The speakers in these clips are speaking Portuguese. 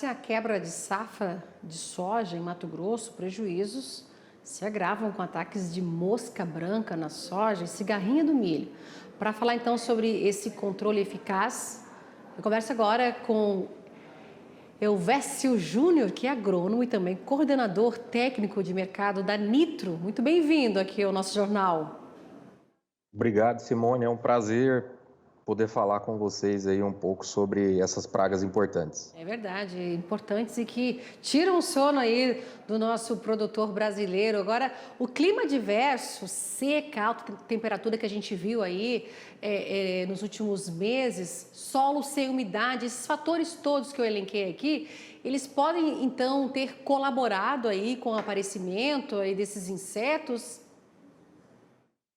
Graças à quebra de safra de soja em Mato Grosso, prejuízos se agravam com ataques de mosca branca na soja e cigarrinha do milho. Para falar então sobre esse controle eficaz, eu converso agora com Elvésio Júnior, que é agrônomo e também coordenador técnico de mercado da Nitro. Muito bem-vindo aqui ao nosso jornal. Obrigado, Simone. É um prazer poder falar com vocês aí um pouco sobre essas pragas importantes. É verdade, importantes e que tiram o sono aí do nosso produtor brasileiro. Agora, o clima adverso, seca, alta temperatura que a gente viu aí nos últimos meses, solo sem umidade, esses fatores todos que eu elenquei aqui, eles podem então ter colaborado aí com o aparecimento aí desses insetos.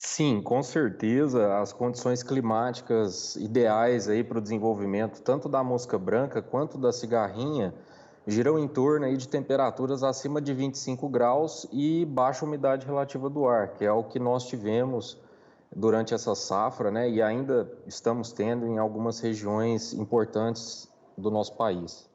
Sim, com certeza, as condições climáticas ideais aí para o desenvolvimento tanto da mosca branca quanto da cigarrinha giram em torno aí de temperaturas acima de 25 graus e baixa umidade relativa do ar, que é o que nós tivemos durante essa safra, né? E ainda estamos tendo em algumas regiões importantes do nosso país.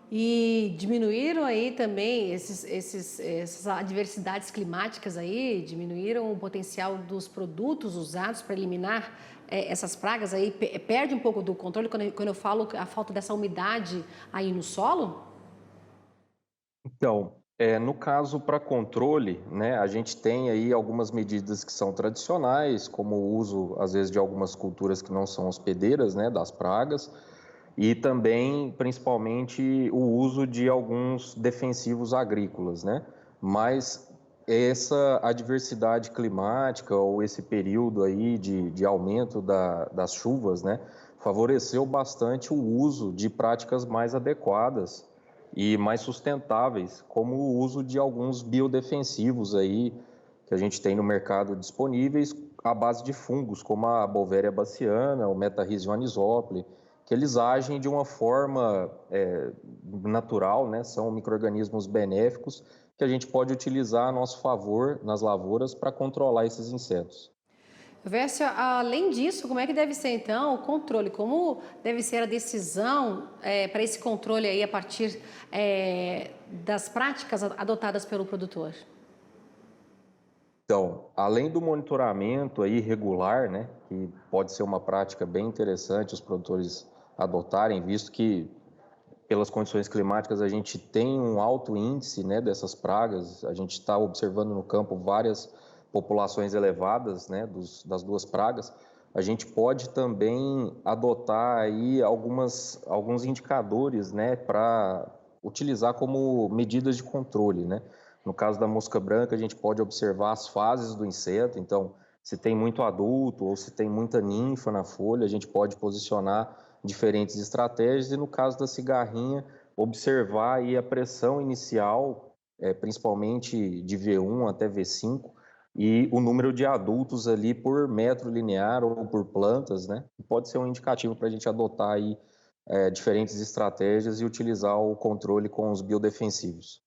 E diminuíram aí também essas adversidades climáticas aí, diminuíram o potencial dos produtos usados para eliminar essas pragas aí, perde um pouco do controle quando eu falo a falta dessa umidade aí no solo? Então, no caso para controle, né, a gente tem aí algumas medidas que são tradicionais, como o uso, às vezes, de algumas culturas que não são hospedeiras, né, das pragas, e também, principalmente, o uso de alguns defensivos agrícolas, né? Mas essa adversidade climática ou esse período aí de aumento das chuvas, né, favoreceu bastante o uso de práticas mais adequadas e mais sustentáveis, como o uso de alguns biodefensivos aí que a gente tem no mercado disponíveis à base de fungos, como a Beauveria baciana, o Metarrhizium anisople, que eles agem de uma forma natural, né? São micro-organismos benéficos que a gente pode utilizar a nosso favor nas lavouras para controlar esses insetos. Verso, além disso, como é que deve ser então o controle? Como deve ser a decisão para esse controle aí a partir das práticas adotadas pelo produtor? Então, além do monitoramento aí regular, né, que pode ser uma prática bem interessante os produtores adotarem, visto que pelas condições climáticas a gente tem um alto índice, né, dessas pragas, a gente está observando no campo várias populações elevadas, né, das duas pragas. A gente pode também adotar aí alguns indicadores, né, para utilizar como medidas de controle, né. No caso da mosca branca, a gente pode observar as fases do inseto, então, se tem muito adulto ou se tem muita ninfa na folha, a gente pode posicionar diferentes estratégias e no caso da cigarrinha, observar aí a pressão inicial, principalmente de V1 até V5, e o número de adultos ali por metro linear ou por plantas, né? Pode ser um indicativo para a gente adotar aí diferentes estratégias e utilizar o controle com os biodefensivos.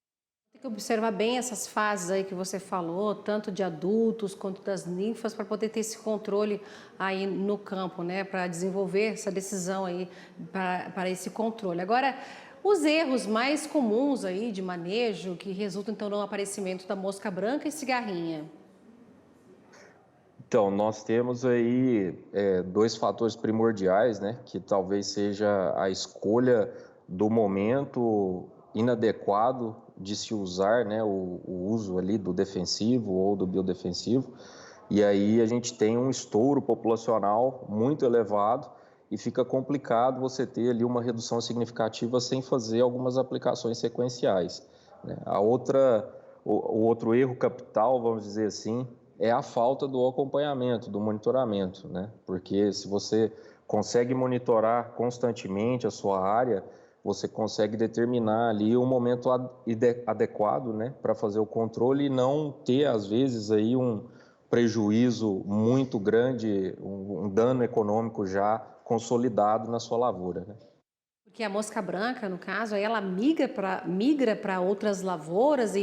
Tem que observar bem essas fases aí que você falou, tanto de adultos quanto das ninfas, para poder ter esse controle aí no campo, né? Para desenvolver essa decisão aí para esse controle. Agora, os erros mais comuns aí de manejo que resultam então no aparecimento da mosca branca e cigarrinha. Então, nós temos aí dois fatores primordiais, né? Que talvez seja a escolha do momento inadequado de se usar, né? O uso ali do defensivo ou do biodefensivo. E aí a gente tem um estouro populacional muito elevado e fica complicado você ter ali uma redução significativa sem fazer algumas aplicações sequenciais, né? O outro erro capital, vamos dizer assim, é a falta do acompanhamento, do monitoramento, né? Porque se você consegue monitorar constantemente a sua área, você consegue determinar ali um momento adequado, né, para fazer o controle e não ter, às vezes, aí um prejuízo muito grande, um dano econômico já consolidado na sua lavoura, né? Porque a mosca branca, no caso, aí ela migra para outras lavouras e